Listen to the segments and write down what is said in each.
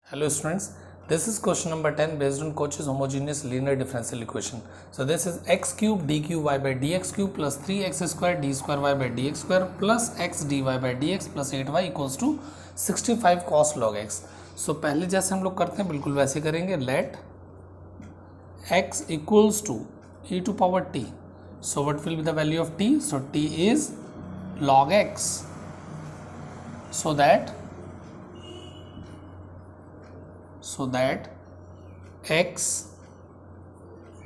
Hello students, this is question number 10 based on Cauchy's homogeneous linear differential equation. So this is x cube d cube y by dx cube plus 3x square d square y by dx square plus x dy by dx plus 8y equals to 65 cos log x. So पहले जैसे हम लोग करते हैं बिल्कुल वैसे करेंगे. Let x equals to e to power t. So what will be the value of t? So t is log x. So that x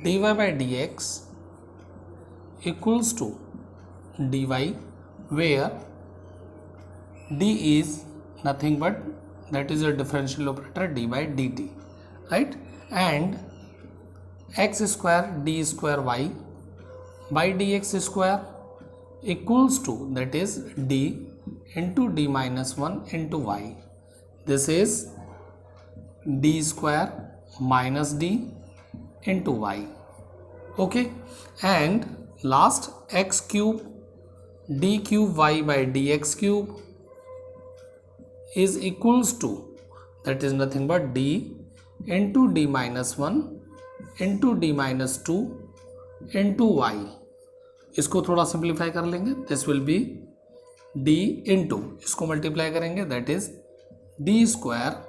dy by dx equals to dy, where d is nothing but that is a differential operator d by dt, right? And x square d square y by dx square equals to that is d into d minus 1 into y. This is d square minus d into y. Okay, and last x cube d cube y by dx cube is equals to that is nothing but d into d minus 1 into d minus 2 into y. इसको थोड़ा simplify कर लेंगे. This will be d into इसको multiply करेंगे that is d square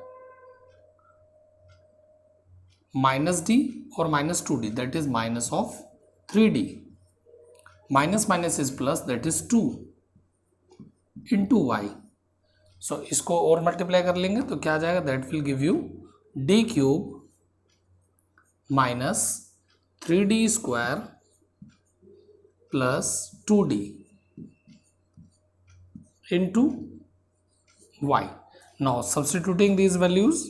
minus D और minus 2d that is minus of 3d. Minus minus is plus that is 2 into Y. So इसको और multiply कर लेंगे तो क्या आ जाएगा that will give you d cube minus 3d square plus 2d into y. Now substituting these values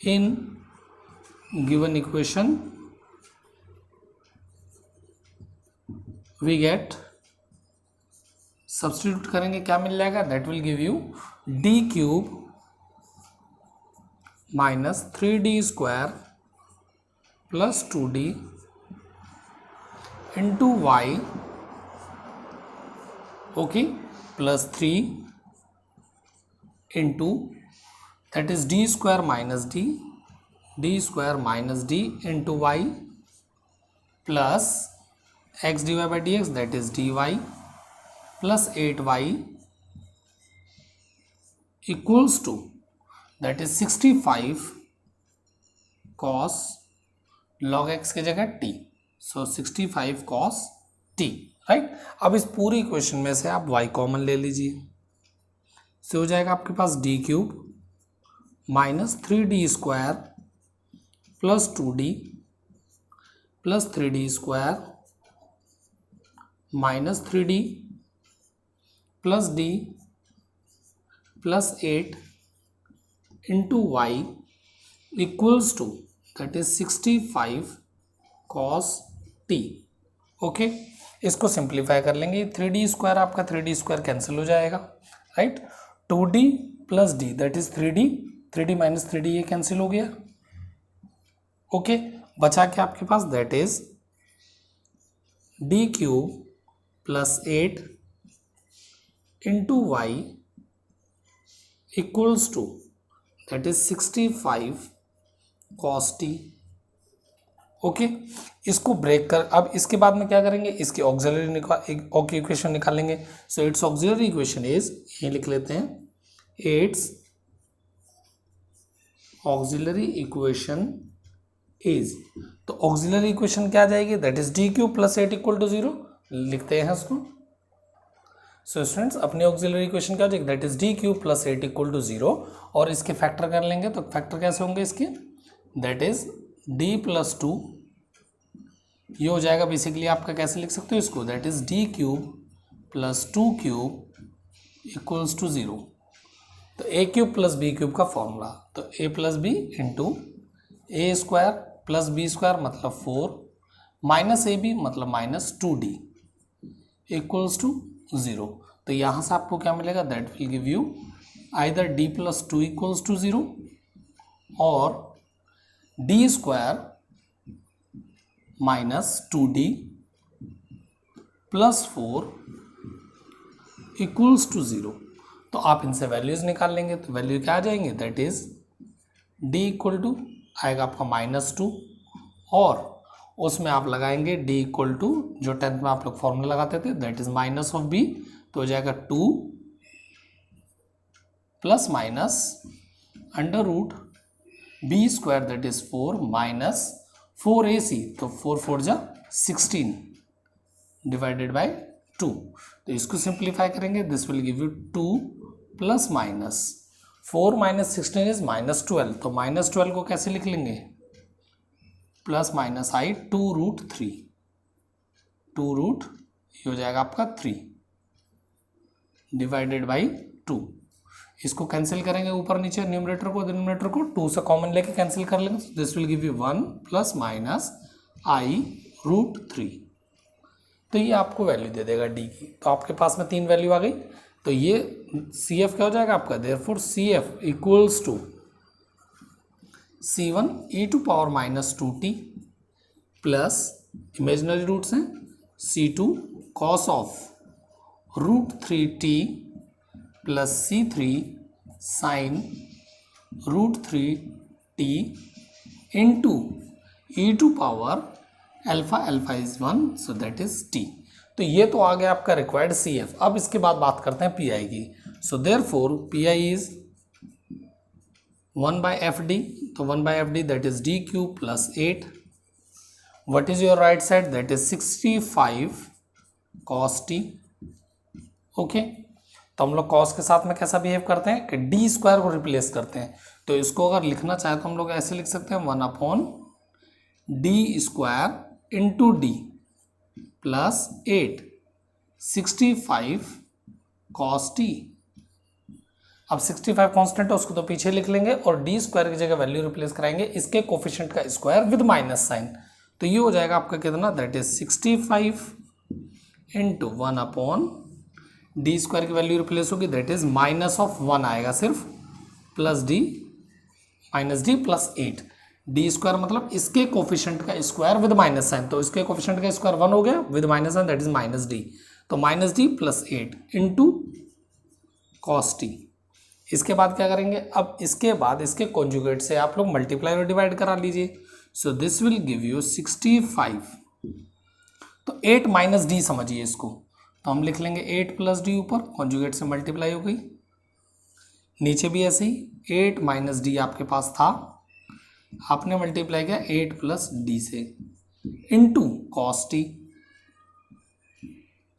in given equation we get, substitute करेंगे क्या मिल जाएगा that will give you d cube minus 3d square plus 2d into y, okay, plus 3 into that is d square minus d square minus d into y plus x dy by dx that is dy plus 8y equals to that is 65 cos log x की जगह t. सो 65 cos t, right. अब इस पूरी equation में से आप y common ले लीजिए. से हो जाएगा आपके पास d cube minus 3d square plus 2d plus 3d square minus 3d plus d plus 8 into Y equals to that is 65 cos t. Okay, इसको सिंप्लीफाई कर लेंगे. 3d स्क्वायर आपका 3d स्क्वायर कैंसिल हो जाएगा, right. 2d plus d that is 3d minus 3d ये cancel हो गया. Okay, बचा क्या आपके पास that is d cube plus 8 into Y equals to that is 65 cos t. Okay, इसको ब्रेक कर अब इसके बाद में क्या करेंगे इसकी ऑक्सिलरी इक्वेशन निकालेंगे. So its auxiliary equation is, ये लिख लेते हैं, इट्स ऑक्सिलरी इक्वेशन इज. तो ऑक्सिलरी इक्वेशन क्या आ जाएगी that is D cube plus 8 equal to 0. लिखते हैं इसको. सो स्टूडेंट्स अपनी ऑक्सिलरी इक्वेशन क्या हो जाएगी that is D cube plus 8 equal to 0. और इसके फैक्टर कर लेंगे तो फैक्टर कैसे होंगे इसके दैट इज d प्लस 2. ये हो जाएगा बेसिकली आपका, कैसे लिख सकते हो इसको that is d cube plus 2 cube equals to 0. तो a cube plus b cube का फॉर्मूला, तो a plus B into A square plus B square मतलब 4 माइनस ए बी मतलब माइनस 2d इक्वल्स टू 0. तो यहाँ से आपको क्या मिलेगा that will give you either d plus 2 equals to 0 और D square minus 2d plus 4 equals to 0, तो आप इनसे वैल्यूज निकाल लेंगे, तो वैल्यू क्या आ जाएंगे, that is d equal to आएगा आपका -2, और उसमें आप लगाएंगे d इक्वल टू जो 10th में आप लोग फॉर्मूला लगाते थे, that is minus of b, तो हो जाएगा 2 plus minus under root b square that is 4 minus 4ac, तो 4 4 जा 16 डिवाइडेड बाय 2, तो इसको सिंप्लीफाई करेंगे, this will give you 2 plus minus 4 minus 16 is -12, तो -12 को कैसे लिख लेंगे, प्लस माइनस आई 2√3, 2 ये हो जाएगा आपका 3 डिवाइडेड बाई 2, इसको कैंसिल करेंगे ऊपर नीचे, न्यूमरेटर को डिनोमिनेटर को 2 से कॉमन लेके कैंसिल कर लेंगे, तो this will give you 1 plus minus i√3, तो ये आपको वैल्यू दे देगा d की। तो आपके पास में 3 वैल्यू आ गई, तो ये CF क्या हो जाएगा आपका, therefore CF equals to C1 e⁻²t plus imaginary roots हैं C2 cos of √3t plus C3 sin √3t into e⁻α, alpha is 1, so that is t। तो ये तो आ गया आपका रिक्वायर्ड CF। अब इसके बाद बात करते हैं PI की। So therefore PI is 1/FD, तो 1/FD that is DQ plus 8। What is your right side, that is 65 cos t। Okay, तो हम लोग cos के साथ में कैसा बिहेव करते हैं कि d स्क्वायर को रिप्लेस करते हैं, तो इसको अगर लिखना चाहे तो हम लोग ऐसे लिख सकते हैं 1/d square into d plus 8 65 cos t। अब 65 कांस्टेंट है, उसको तो पीछे लिख लेंगे और d स्क्वायर की जगह वैल्यू रिप्लेस कराएंगे इसके कोफिशिएंट का स्क्वायर विद माइनस साइन, तो ये हो जाएगा आपका कितना, that is 65 into 1/d square की वैल्यू रिप्लेस होगी, दैट इज माइनस ऑफ 1 आएगा सिर्फ, plus d minus d plus 8, D square मतलब इसके कोफिशिएंट का स्क्वायर विद माइनस साइन, तो इसके कोफिशिएंट का स्क्वायर 1 हो गया with minus sine, that is minus d, तो minus d plus 8 into cos t. इसके बाद क्या करेंगे, अब इसके बाद इसके कॉन्जुगेट से आप लोग मल्टीप्लाई और डिवाइड करा लीजिए, so this will give you 65, तो 8 माइनस डी समझिए इसको, तो हम लिख लेंगे 8 प्लस डी, ऊपर कॉन्जुगेट से मल्टीप्लाई हो गई, नीचे भी ऐसे ही 8 माइनस डी आपके पास था, आपने मल्टीप्लाई किया 8 प्लस डी से इंटू कॉस टी,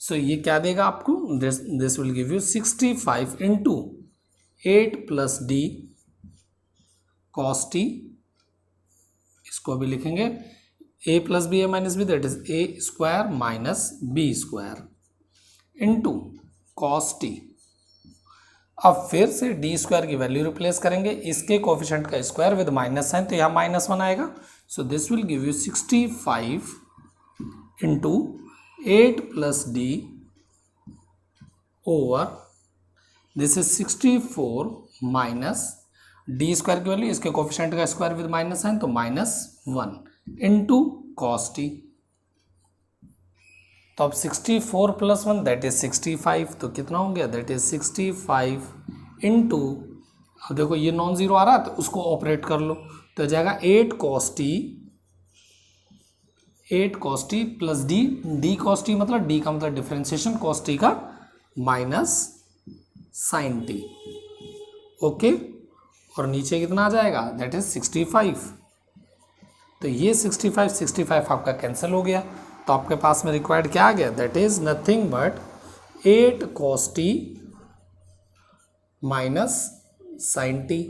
सो ये क्या देगा आपको, this will give you 65 into 8 plus D cos T, इसको अभी लिखेंगे a plus B A minus B, that is A square minus B square into cos T. अब फिर से डी स्क्वायर की वैल्यू रिप्लेस करेंगे इसके कोफिशिएंट का स्क्वायर विद माइनस साइन, तो यहाँ -1 आएगा, so this will give you 65 into 8 plus D over this is 64 minus D square की वैल्यू इसके कोफिशिएंट का स्क्वायर विद माइनस साइन, तो -1 इंटू कॉस टी। तो अब 64 प्लस 1 दैट इज 65, तो कितना हो गया, दैट इज 65 इंटू, अब देखो ये नॉन जीरो आ रहा है तो उसको ऑपरेट कर लो, तो जाएगा 8 cos t plus D, D cos t मतलब डी का मतलब डिफरेंशिएशन cos t का माइनस साइन टी, ओके, और नीचे कितना आ जाएगा, दैट इज 65, तो ये 65 आपका कैंसिल हो गया, तो आपके पास में रिक्वायर्ड क्या आ गया, that is nothing but 8 cos t minus sine T,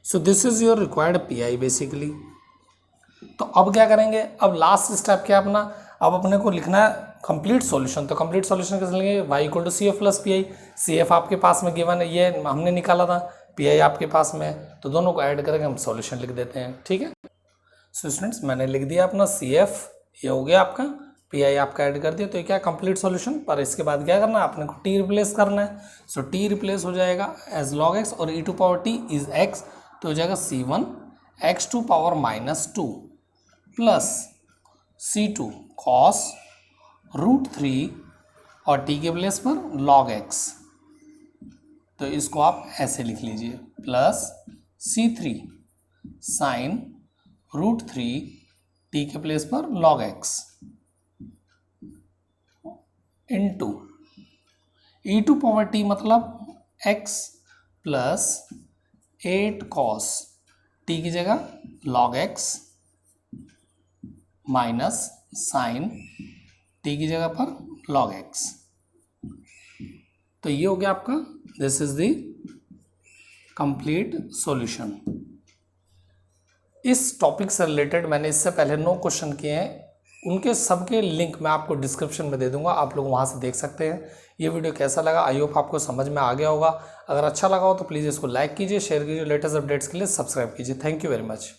so this is your required PI basically. तो अब क्या करेंगे, अब लास्ट स्टेप क्या अपना, अब अपने को लिखना है कंप्लीट सॉल्यूशन, तो कंप्लीट सॉल्यूशन कैसे लेंगे, y equal to CF plus PI, CF आपके पास में गिवन है, ये हमने निकाला था, PI आपके पास में, तो दोनों को ऐड करके हम सॉल्यूशन लिख देते हैं, ठीक है। सो स्टूडेंट्स मैंने लिख दिया अपना CF, ये हो गया आपका, PI आपका ऐड कर दिया, तो ये क्या कंप्लीट सॉल्यूशन, पर इसके बाद क्या करना है, आपने को t रिप्लेस करना है, सो t रिप्लेस हो जाएगा एज log x और e⁻t इज x, तो हो जाएगा C1 x⁻⁻2 plus C2 cos √3 और t के प्लेस पर log x, तो इसको आप ऐसे लिख लीजिए plus c3 sine root 3 t के प्लेस पर log x into e to power t मतलब x प्लस 8 cos t की जगह log x minus sine t की जगह पर log x। तो ये हो गया आपका, this is the complete solution. इस टॉपिक से रिलेटेड मैंने इससे पहले 9 क्वेश्चन किए हैं, उनके सबके लिंक मैं आपको डिस्क्रिप्शन में दे दूंगा, आप लोग वहां से देख सकते हैं। ये वीडियो कैसा लगा, आई होप आपको समझ में आ गया होगा। अगर अच्छा लगा हो तो प्लीज़ इसको लाइक कीजिए, शेयर कीजिए, लेटेस्ट अपडेट्स के लिए सब्सक्राइब कीजिए। Thank you very much.